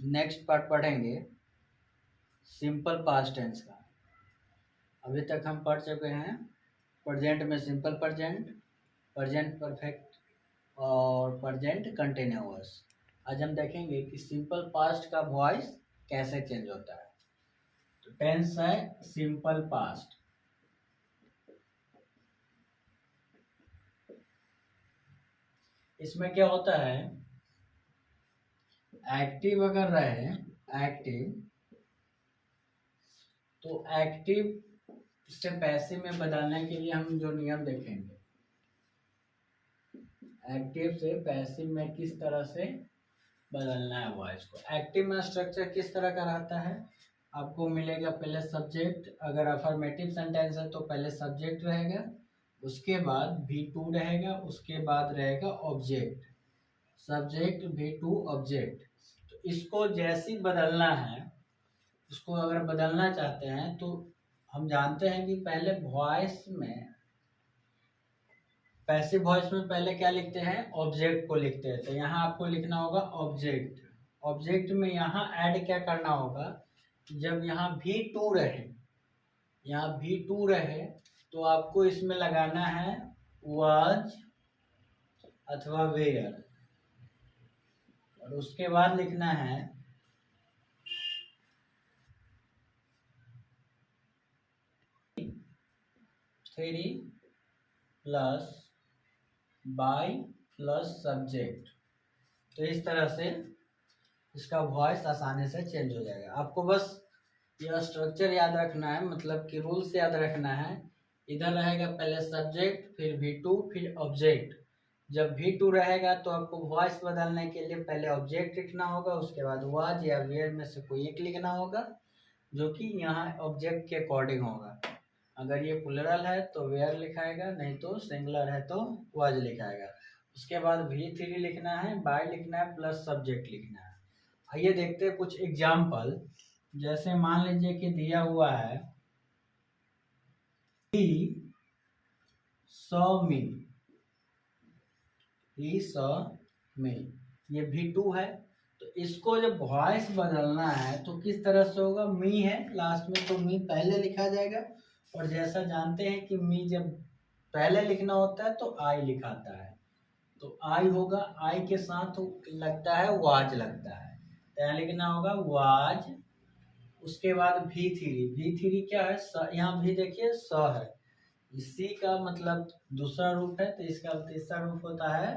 Next part पढ़ेंगे simple past tense का। अभी तक हम पढ़ चुके हैं प्रेजेंट में सिंपल प्रेजेंट, प्रेजेंट परफेक्ट और प्रेजेंट कंटिन्यूअस। आज हम देखेंगे कि सिंपल पास्ट का वॉइस कैसे चेंज होता है। तो टेंस है सिंपल पास्ट। इसमें क्या होता है, एक्टिव अगर रहे एक्टिव, तो एक्टिव से पैसिव में बदलने के लिए हम जो नियम देखेंगे, एक्टिव से पैसिव में किस तरह से बदलना है वॉइस को। एक्टिव में स्ट्रक्चर किस तरह का रहता है, आपको मिलेगा पहले सब्जेक्ट, अगर अफर्मेटिव सेंटेंस है तो पहले सब्जेक्ट रहेगा, उसके बाद V2 रहेगा, उसके बाद रहेगा ऑब्जेक्ट, सब्जेक्ट V2 ऑब्जेक्ट। तो इसको जैसी बदलना है, इसको अगर बदलना चाहते हैं तो हम जानते हैं कि पहले वॉइस में, पैसिव वॉइस में पहले क्या लिखते हैं, ऑब्जेक्ट को लिखते हैं। तो यहाँ आपको लिखना होगा ऑब्जेक्ट। ऑब्जेक्ट में यहाँ ऐड क्या करना होगा, जब यहाँ V2 रहे, यहाँ V2 रहे तो आपको इसमें लगाना है was अथवा were, और उसके बाद लिखना है 3 प्लस बाई प्लस सब्जेक्ट। तो इस तरह से इसका वॉइस आसानी से चेंज हो जाएगा। आपको बस यह स्ट्रक्चर याद रखना है, मतलब कि रूल्स याद रखना है। इधर रहेगा पहले सब्जेक्ट, फिर V2, फिर ऑब्जेक्ट। जब V2 रहेगा तो आपको वॉइस बदलने के लिए पहले ऑब्जेक्ट लिखना होगा, उसके बाद वाज या वेयर में से कोई एक लिखना होगा, जो कि यहाँ ऑब्जेक्ट के अकॉर्डिंग होगा। अगर ये प्लुरल है तो वेयर लिखाएगा, नहीं तो सिंगुलर है तो वाज लिखाएगा। उसके बाद V3 लिखना है, बाय लिखना है, प्लस सब्जेक्ट लिखना है। आइए देखते हैं कुछ एग्जाम्पल। जैसे मान लीजिए कि दिया हुआ है he saw me, he saw me, ये V2 है। तो इसको जब वॉइस बदलना है तो किस तरह से होगा, मी है लास्ट में तो मी पहले लिखा जाएगा, और जैसा जानते हैं कि मी जब पहले लिखना होता है तो आई लिखाता है, तो आई होगा, आई के साथ लगता है वाज लगता है, तो यहाँ लिखना होगा वाज। उसके बाद V3 क्या है, यहाँ भी देखिए स है, सी का मतलब दूसरा रूप है, तो इसका तीसरा रूप होता है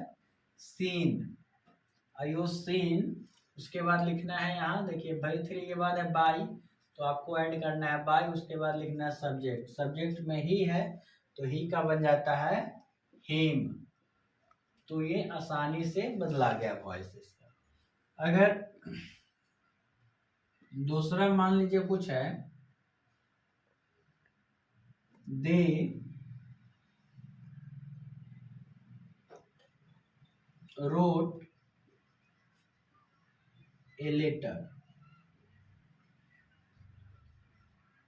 सीन, आयो सीन। उसके बाद लिखना है, यहाँ देखिए V3 के बाद है बाई, तो आपको ऐड करना है बाई, उसके बाद लिखना है सब्जेक्ट, सब्जेक्ट में ही है तो ही का बन जाता है हिम। तो ये आसानी से बदला गया वॉइस इसका। अगर दूसरा मान लीजिए कुछ है, दे रोट ए लेटर,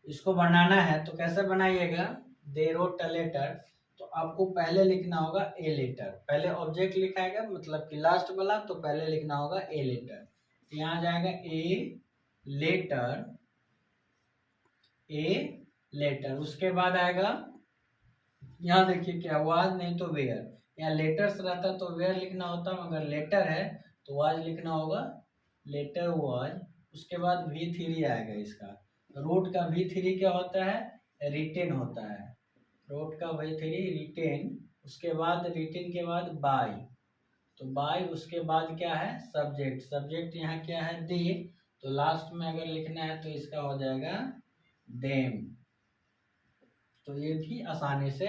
इसको बनाना है तो कैसे बनाइएगा, दे रोट अ लेटर, तो आपको पहले लिखना होगा ए लेटर, पहले ऑब्जेक्ट लिखाएगा, मतलब कि लास्ट वाला, तो पहले लिखना होगा ए लेटर। यहाँ जाएगा ए लेटर, ए लेटर। उसके बाद आएगा, यहाँ देखिए क्या वाज नहीं तो वेयर, यहाँ लेटर्स रहता तो वेयर लिखना होता, मगर लेटर है तो वाज लिखना होगा, लेटर वाज। उसके बाद V3 आएगा इसका, रूट का V3 क्या होता है, रिटेन होता है, रूट का V3 रिटेन। उसके बाद रिटेन के बाद बाय, तो बाय उसके बाद क्या है सब्जेक्ट, सब्जेक्ट यहाँ क्या है दे, तो लास्ट में अगर लिखना है तो इसका हो जाएगा देम। तो ये भी आसानी से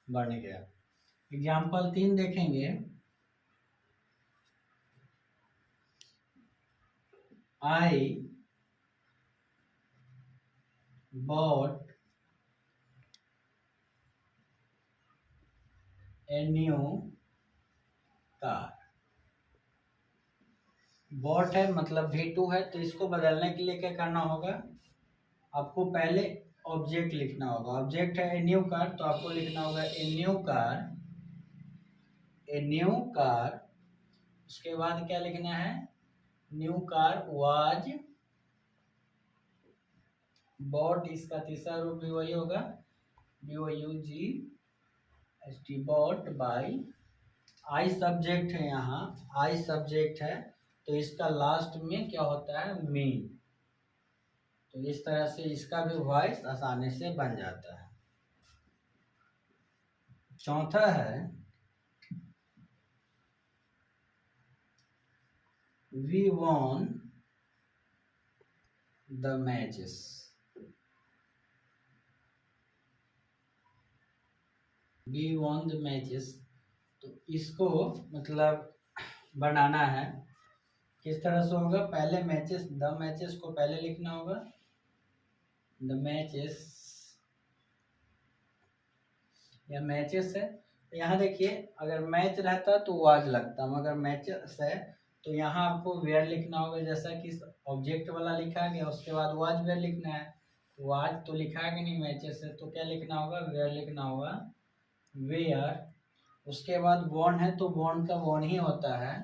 बन गया। एग्जाम्पल 3 देखेंगे, I bought a new car, bought है मतलब V2 है, तो इसको बदलने के लिए क्या करना होगा, आपको पहले ऑब्जेक्ट लिखना होगा, ऑब्जेक्ट है ए न्यू कार, तो आपको लिखना होगा a new car, a new car. उसके बाद क्या लिखना है, न्यू कार वाज बॉट, इसका तीसरा रूप भी वही होगा, BOUGHT, bot by. I subject है, यहाँ आई सब्जेक्ट है, तो इसका लास्ट में क्या होता है, मी। तो इस तरह से इसका भी वॉइस आसानी से बन जाता है। चौथा है we won the matches. We won the matches, तो इसको मतलब बनाना है, किस तरह से होगा, पहले मैचेस, द मैचेस को पहले लिखना होगा, द मैचेस या मैचेस है। तो यहाँ देखिए अगर मैच रहता तो वाज लगता, मगर मैचेस है तो यहाँ आपको वेयर लिखना होगा, जैसा कि ऑब्जेक्ट वाला लिखा गया उसके बाद वाज वेयर लिखना है। तो वाज तो लिखा है कि नहीं, मैचेस है, तो क्या लिखना होगा, वेयर लिखना होगा, वेयर। उसके बाद वॉन है तो वॉन का वॉन ही होता है,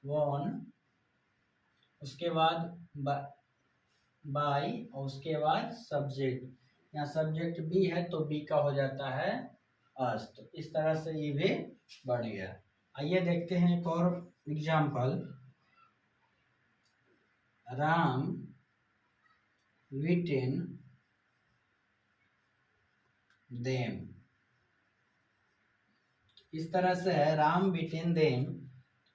वॉन। उसके बाद बाई, और उसके बाद सब्जेक्ट, यहाँ सब्जेक्ट बी है तो बी का हो जाता है अस। तो इस तरह से ये भी बढ़ गया। आइए देखते हैं एक और एग्जाम्पल। राम विटेन देम, इस तरह से है, राम विटेन देम।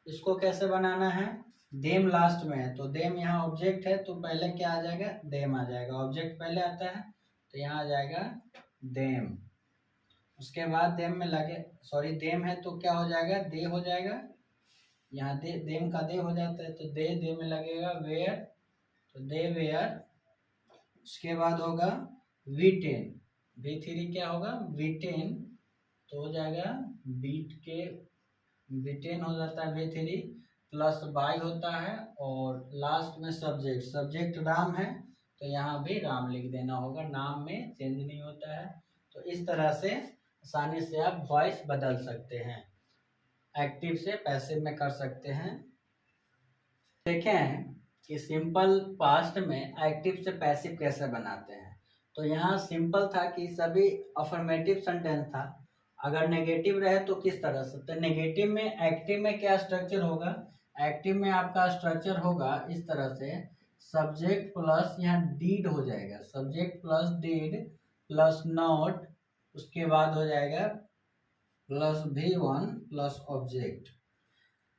इसको कैसे बनाना है, देम लास्ट में है, तो देम यहाँ ऑब्जेक्ट है तो पहले क्या आ जाएगा, देम आ जाएगा, ऑब्जेक्ट पहले आता है तो यहाँ आ जाएगा देम। उसके बाद देम में लगे, सॉरी देम है तो क्या हो जाएगा, दे हो जाएगा, यहाँ दे, देम का दे हो जाता है, तो दे में लगेगा वेयर, तो दे वेयर। उसके बाद होगा वी10, V3 क्या होगा, V10, तो हो जाएगा बीट के V10 हो जाता है V3 प्लस बाई होता है, और लास्ट में सब्जेक्ट, सब्जेक्ट राम है तो यहाँ भी राम लिख देना होगा, नाम में चेंज नहीं होता है। तो इस तरह से आसानी से आप वॉइस बदल सकते हैं, एक्टिव से पैसिव में कर सकते हैं। देखें कि सिंपल पास्ट में एक्टिव से पैसिव कैसे बनाते हैं। तो यहाँ सिंपल था कि सभी अफर्मेटिव सेंटेंस था, अगर नेगेटिव रहे तो किस तरह से, तो नेगेटिव में एक्टिव में क्या स्ट्रक्चर होगा, एक्टिव में आपका स्ट्रक्चर होगा इस तरह से, सब्जेक्ट प्लस यहाँ डीड हो जाएगा, subject plus did plus not, उसके बाद हो जाएगा प्लस V1 प्लस ऑब्जेक्ट।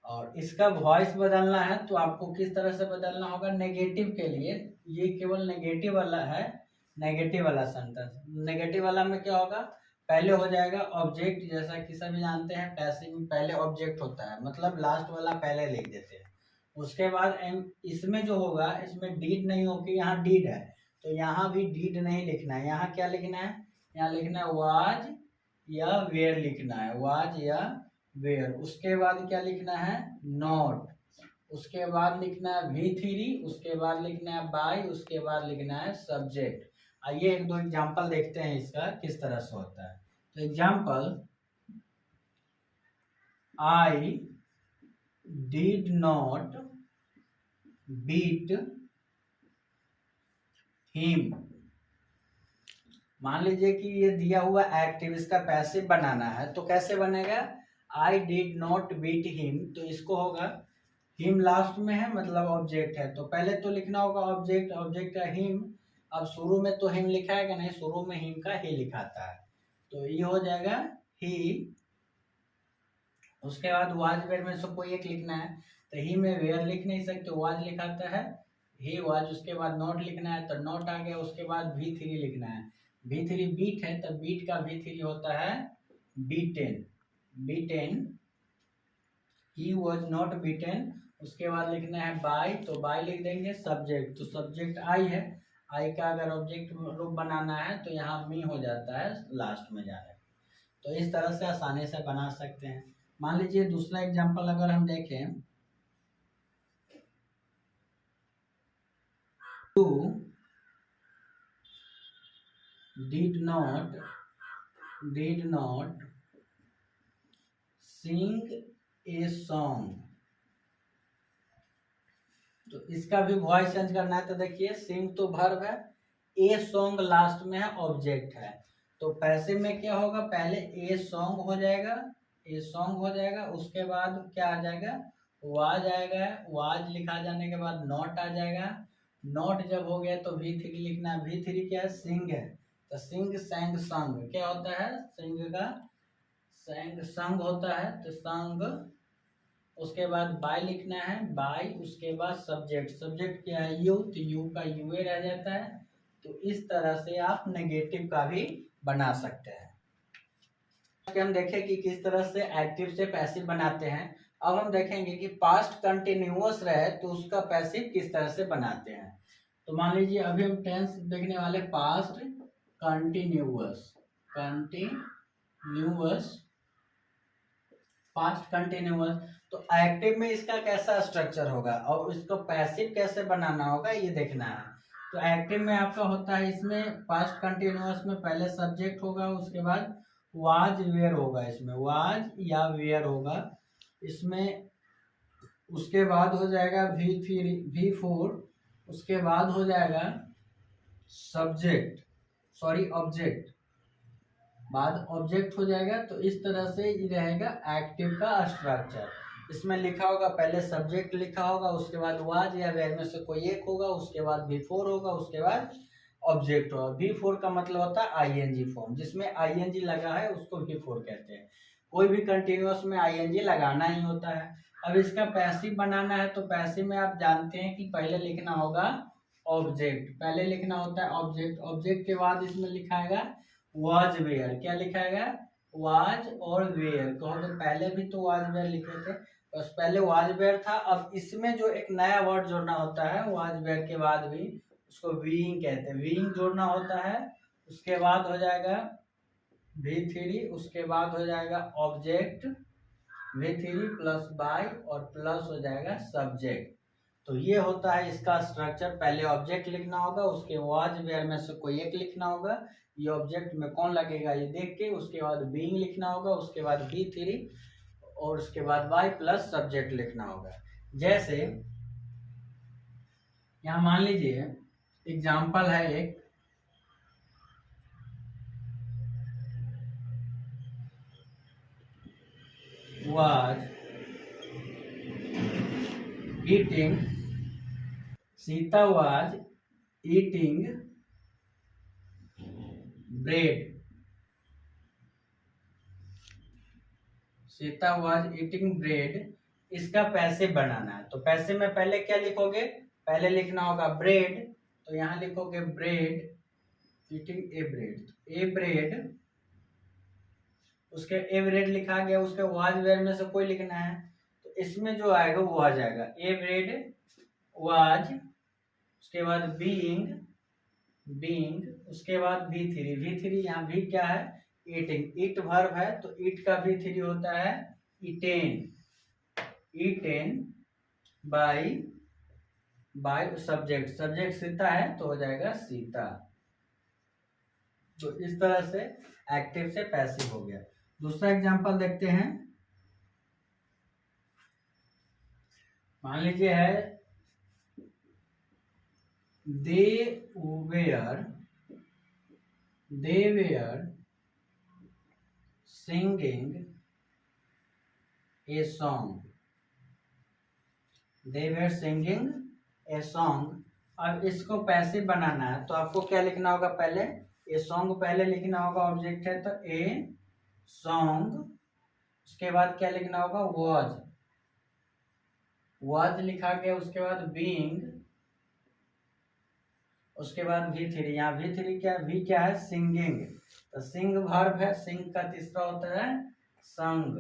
और इसका वॉइस बदलना है तो आपको किस तरह से बदलना होगा, नेगेटिव के लिए ये केवल नेगेटिव वाला है, नेगेटिव वाला सेंटेंस, नेगेटिव वाला में क्या होगा, पहले हो जाएगा ऑब्जेक्ट, जैसा कि सभी जानते हैं पैसिव में पहले ऑब्जेक्ट होता है, मतलब लास्ट वाला पहले लिख देते हैं। उसके बाद इसमें जो होगा, इसमें डीड नहीं होगी, यहाँ डीड है तो यहाँ भी डीड नहीं लिखना है, यहाँ क्या लिखना है, यहाँ लिखना है वाज या वेयर लिखना है, वाज या वेयर। उसके बाद क्या लिखना है, नॉट। उसके बाद लिखना है V3, उसके बाद लिखना है बाय, उसके बाद लिखना है सब्जेक्ट। आइए एक दो एग्जांपल देखते हैं इसका किस तरह से होता है। तो example, I did not beat him. मान लीजिए कि ये दिया हुआ एक्टिव, इसका पैसिव बनाना है तो कैसे बनेगा, I did not beat him, तो इसको होगा, हिम लास्ट में है मतलब ऑब्जेक्ट है तो पहले तो लिखना होगा ऑब्जेक्ट, ऑब्जेक्ट है हिम। अब शुरू में तो हिम लिखा है कि नहीं, शुरू में हिम का ही लिखाता है, तो ये हो जाएगा ही। उसके बाद वाज वेयर में से कोई एक लिखना है, तो ही में वेयर लिख नहीं सकते, वाज लिखाता है ही वाज। उसके बाद नॉट लिखना है तो नॉट आ गया। उसके बाद V3 लिखना है, V3 बीट है तो बीट का V3 होता है B10, B10, he was not beaten. उसके बाद लिखना है बाय, तो बाय लिख देंगे, सब्जेक्ट तो सब्जेक्ट आई है, आई का अगर ऑब्जेक्ट रूप बनाना है तो यहाँ मी हो जाता है लास्ट में जाने। तो इस तरह से आसानी से बना सकते हैं। मान लीजिए दूसरा एग्जांपल अगर हम देखें, to did not sing a song, तो इसका भी वॉइस चेंज करना है। तो देखिए सिंग तो वर्ब है, ए सॉन्ग लास्ट में है, ऑब्जेक्ट है। तो पैसिव में क्या होगा, पहले ए सॉन्ग हो जाएगा, ए सॉन्ग हो जाएगा, उसके बाद क्या आ जाएगा, वाज आएगा, वाज लिखा जाने के बाद नॉट आ जाएगा, नॉट जब हो गया तो V3 लिखना है। V3 क्या है, सिंग है, तो सिंग सैंग संग क्या होता है, सिंग का सैंग संग होता है, तो संग। उसके बाद बाय लिखना है, बाय, उसके बाद सब्जेक्ट, सब्जेक्ट क्या है, यू, तो यू का यूए रह जाता है। तो इस तरह से आप नेगेटिव का भी बना सकते हैं। हम देखें कि किस तरह से एक्टिव से पैसिव बनाते हैं। अब हम देखेंगे कि पास्ट कंटिन्यूअस रहे तो उसका पैसिव किस तरह से बनाते हैं। तो मान लीजिए अभी हम टेंस देखने वाले, past continuous, continuous, past continuous. तो एक्टिव में इसका कैसा स्ट्रक्चर होगा और इसको पैसिव कैसे बनाना होगा ये देखना है। तो एक्टिव में आपका होता है, इसमें पास्ट कंटिन्यूअस में पहले सब्जेक्ट होगा, उसके बाद वाज वेयर होगा, इसमें वाज या वेयर होगा इसमें, उसके बाद हो जाएगा V3 V4, उसके बाद हो जाएगा सब्जेक्ट, सॉरी ऑब्जेक्ट, बाद ऑब्जेक्ट हो जाएगा। तो इस तरह से ये रहेगा एक्टिव का स्ट्रक्चर। इसमें लिखा होगा, पहले सब्जेक्ट लिखा होगा, उसके बाद वाज या वेयर में से कोई एक होगा, उसके बाद V4 होगा, उसके बाद ऑब्जेक्ट होगा। V4 का मतलब होता है ING फॉर्म, जिसमें ING लगा है उसको V4 कहते हैं। कोई भी कंटिन्यूअस में ING लगाना ही होता है। अब इसका पैसिव बनाना है, तो पैसिव में आप जानते हैं कि पहले लिखना होगा ऑब्जेक्ट, पहले लिखना होता है ऑब्जेक्ट, ऑब्जेक्ट के बाद इसमें लिखाएगा वाज वेयर, क्या लिखाएगा, वाज और वेयर। कहोगे पहले भी तो वाज वेयर लिखे थे, बस पहले वाज वेयर था। अब इसमें जो एक नया वर्ड जोड़ना होता है वाज वेयर के बाद भी, उसको बीइंग कहते हैं, बीइंग जोड़ना होता है। उसके बाद हो जाएगा V3, उसके बाद हो जाएगा ऑब्जेक्ट V3 प्लस बाय और प्लस हो जाएगा सब्जेक्ट। तो ये होता है इसका स्ट्रक्चर। पहले ऑब्जेक्ट लिखना होगा, उसके वाज वेयर में से कोई एक लिखना होगा, ये ऑब्जेक्ट में कौन लगेगा ये देख के, उसके बाद बीइंग लिखना होगा, उसके बाद V3 और उसके बाद बाय प्लस सब्जेक्ट लिखना होगा। जैसे यहाँ मान लीजिए एग्जाम्पल है एक, was eating, Sita was eating bread, Sita was eating bread। इसका पैसिव बनाना है, तो पैसिव में पहले क्या लिखोगे, पहले लिखना होगा ब्रेड, तो यहाँ लिखोगे ब्रेड, ईटिंग ए ब्रेड, ए ब्रेड, उसके ए ब्रेड लिखा गया, उसके वाज वेयर में से कोई लिखना है, तो इसमें जो आएगा वो आ जाएगा ए ब्रेड वाज, उसके बाद बीइंग, बीइंग, उसके बाद V3, V3 यहाँ भी क्या है, ईटिंग, ईट वर्ब है तो ईट का V3 होता है eaten, eaten by, by subject, subject Sita है तो हो जाएगा सीता। तो इस तरह से एक्टिव से पैसिव हो गया। दूसरा एग्जांपल देखते हैं, मान लीजिए है they were singing a song, they were singing a song. अब इसको पैसिव बनाना है, तो आपको क्या लिखना होगा, पहले ए सॉन्ग पहले लिखना होगा, ऑब्जेक्ट है तो ए सॉन्ग, उसके बाद क्या लिखना होगा वाज, वाज लिखा गया, उसके बाद बीइंग, उसके बाद V3, यहाँ V3 क्या, V क्या है सिंगिंग, तो सिंग वर्ब है, सिंग का तीसरा होता है संग,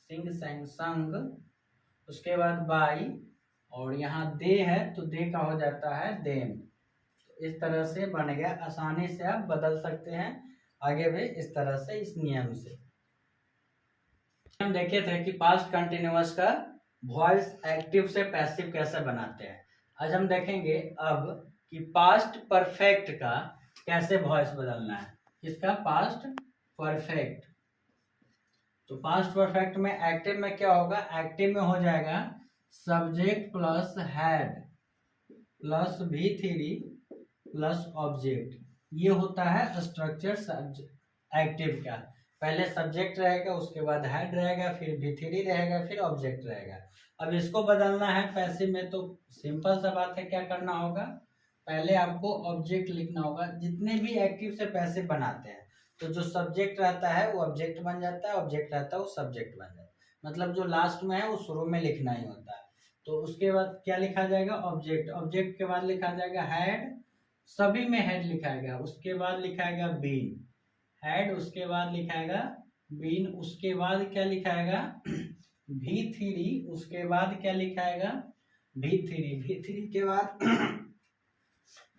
सिंग संग संग, उसके बाद बाई, और यहाँ दे है तो दे का हो जाता है देम। तो इस तरह से बन गया, आसानी से आप बदल सकते हैं आगे भी इस तरह से, इस नियम से। हम देखे थे कि पास्ट कंटिन्यूअस का वॉइस एक्टिव से पैसिव कैसे बनाते हैं। आज हम देखेंगे अब कि पास्ट परफेक्ट का कैसे वॉइस बदलना है। किसका, पास्ट परफेक्ट। तो पास्ट परफेक्ट में एक्टिव में क्या होगा, एक्टिव में हो जाएगा subject plus had plus V3 plus object, ये होता है स्ट्रक्चर एक्टिव का। पहले सब्जेक्ट रहेगा, उसके बाद हेड रहेगा, फिर V3 रहेगा, फिर ऑब्जेक्ट रहेगा। अब इसको बदलना है पैसिव में, तो सिंपल सा बात है, क्या करना होगा, पहले आपको ऑब्जेक्ट लिखना होगा। जितने भी एक्टिव से पैसिव बनाते हैं, तो जो सब्जेक्ट रहता है वो ऑब्जेक्ट बन जाता है, ऑब्जेक्ट रहता है वो सब्जेक्ट बन जाता है। मतलब जो लास्ट में है वो शुरू में लिखना ही होता है। तो उसके बाद क्या लिखा जाएगा, ऑब्जेक्ट। ऑब्जेक्ट के बाद लिखा जाएगा हेड, सभी में हेड लिखाएगा। उसके बाद लिखाएगा बीन, हेड, उसके बाद लिखाएगा बीन, उसके बाद क्या लिखाएगा V3, उसके बाद क्या लिखाएगा V3 के बाद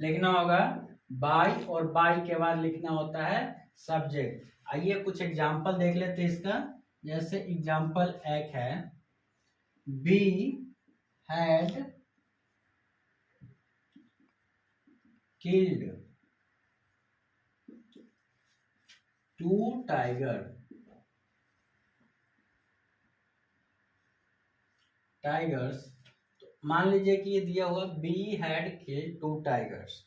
लिखना होगा बाई, और बाई के बाद लिखना होता है सब्जेक्ट। आइए कुछ एग्जांपल देख लेते हैं इसका। जैसे एग्जांपल एक है, बी हैड किल्ड 2 टाइगर्स। तो मान लीजिए कि ये दिया हुआ बी हैड किल्ड 2 टाइगर्स।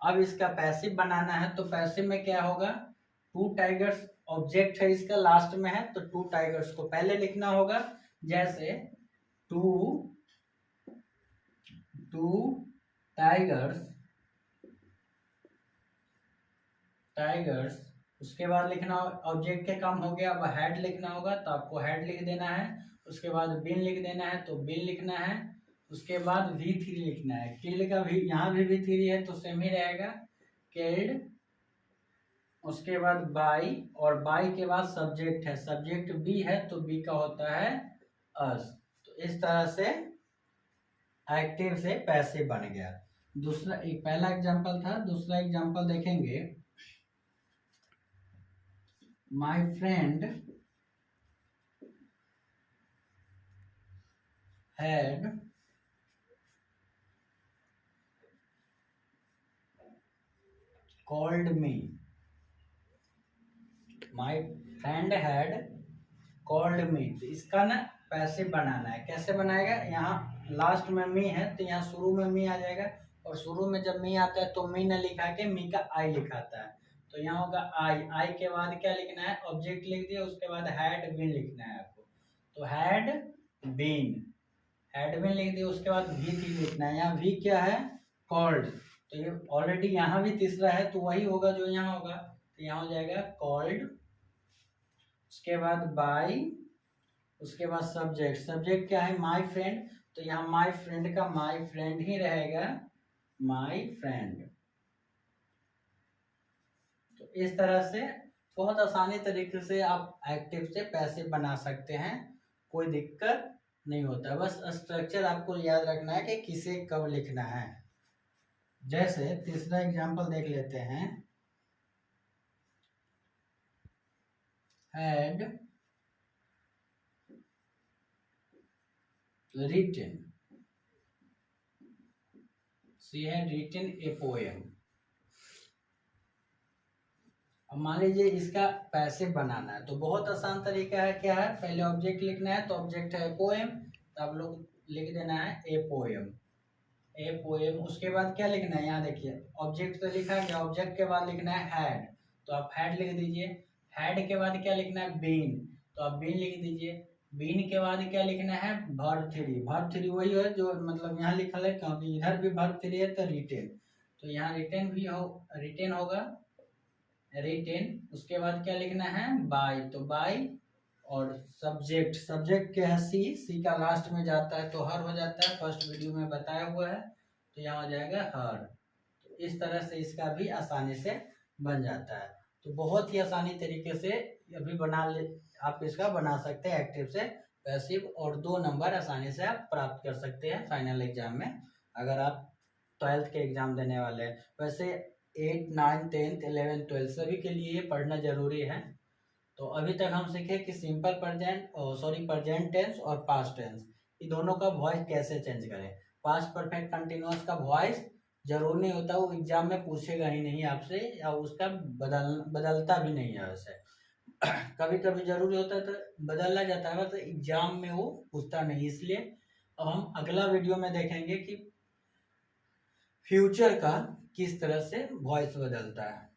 अब इसका पैसिव बनाना है, तो पैसिव में क्या होगा, 2 टाइगर्स ऑब्जेक्ट है इसका, लास्ट में है, तो 2 टाइगर्स को पहले लिखना होगा। जैसे 2 टाइगर्स, उसके बाद लिखना, ऑब्जेक्ट के काम हो गया। अब हेड लिखना होगा, तो आपको हेड लिख देना है। उसके बाद बिन लिख देना है, तो बिन लिखना है। उसके बाद V3 लिखना है। किल्ड का भी यहाँ भी V3 है, तो सेम ही रहेगा, किल्ड। उसके बाद बाई, और बाई के बाद सब्जेक्ट है, सब्जेक्ट बी है, तो बी का होता है अस। तो इस तरह से एक्टिव से पैसिव बन गया। दूसरा, एक पहला एग्जांपल था, दूसरा एग्जांपल देखेंगे। My friend had called me. My friend had called me। तो इसका ना पैसिव बनाना है। कैसे बनाएगा, यहाँ लास्ट में मी है, तो यहाँ शुरू में मी आ जाएगा, और शुरू में जब मी आता है तो मी न लिखा के मी का आई लिखाता है। तो यहाँ होगा आई, आई के बाद क्या लिखना है, ऑब्जेक्ट लिख दिया, उसके बाद हैड बीन लिखना है आपको। तो हैड बीन लिख दिया, उसके बाद V3 लिखना है। यहाँ V क्या है, कॉल्ड। तो ये ऑलरेडी यहाँ भी तीसरा है, तो वही होगा जो यहाँ होगा, तो यहाँ हो जाएगा कॉल्ड। उसके बाद बाई, उसके बाद सब्जेक्ट, सब्जेक्ट क्या है, माई फ्रेंड, तो यहाँ माई फ्रेंड का माई फ्रेंड ही रहेगा, माई फ्रेंड। तो इस तरह से बहुत आसानी तरीके से आप एक्टिव से पैसिव बना सकते हैं, कोई दिक्कत नहीं होता। बस स्ट्रक्चर आपको याद रखना है कि किसे कब लिखना है। जैसे तीसरा एग्जांपल देख लेते हैं, had written, she had written a poem। अब मान लीजिए इसका पैसिव बनाना है, तो बहुत आसान तरीका है। क्या है, पहले ऑब्जेक्ट लिखना है, तो ऑब्जेक्ट है पोएम, तो आप लोग लिख देना है ए पोएम, ए पोएम। उसके बाद क्या लिखना है, यहाँ देखिए ऑब्जेक्ट तो लिखा गया, ऑब्जेक्ट के बाद लिखना है हैड, तो आप हैड लिख दीजिए। हैड के बाद क्या लिखना है, बीन, तो आप बीन लिख दीजिए। बीन के बाद क्या लिखना है, वर्ब 3। वर्ब 3 वही है जो मतलब यहाँ लिखा है, क्योंकि इधर भी वर्ब 3 है, तो रिटेन, तो यहाँ रिटेन भी हो, रिटेन होगा, रिटेन। उसके बाद क्या लिखना है, बाय, तो बाय, और सब्जेक्ट, सब्जेक्ट क्या है, सी का लास्ट में जाता है तो हर हो जाता है, फर्स्ट वीडियो में बताया हुआ है, तो यहाँ हो जाएगा हर। तो इस तरह से इसका भी आसानी से बन जाता है। तो बहुत ही आसानी तरीके से अभी बना ले, आप इसका बना सकते हैं एक्टिव से पैसिव, और 2 नंबर आसानी से आप प्राप्त कर सकते हैं फाइनल एग्जाम में, अगर आप 12th के एग्जाम देने वाले हैं। वैसे 8, 9, 10, 11, 12 सभी के लिए ये पढ़ना जरूरी है। तो अभी तक हम सीखे कि सिंपल प्रेजेंट टेंस और पास्ट टेंस, ये दोनों का वॉइस कैसे चेंज करें। पास्ट परफेक्ट कंटिन्यूअस का वॉइस जरूर नहीं होता, वो एग्जाम में पूछेगा ही नहीं आपसे, या उसका बदलता भी नहीं है वैसे। कभी कभी जरूरी होता है तो बदलना जाता है, तो एग्जाम में वो पूछता नहीं, इसलिए अब हम अगला वीडियो में देखेंगे कि फ्यूचर का किस तरह से वॉइस बदलता है।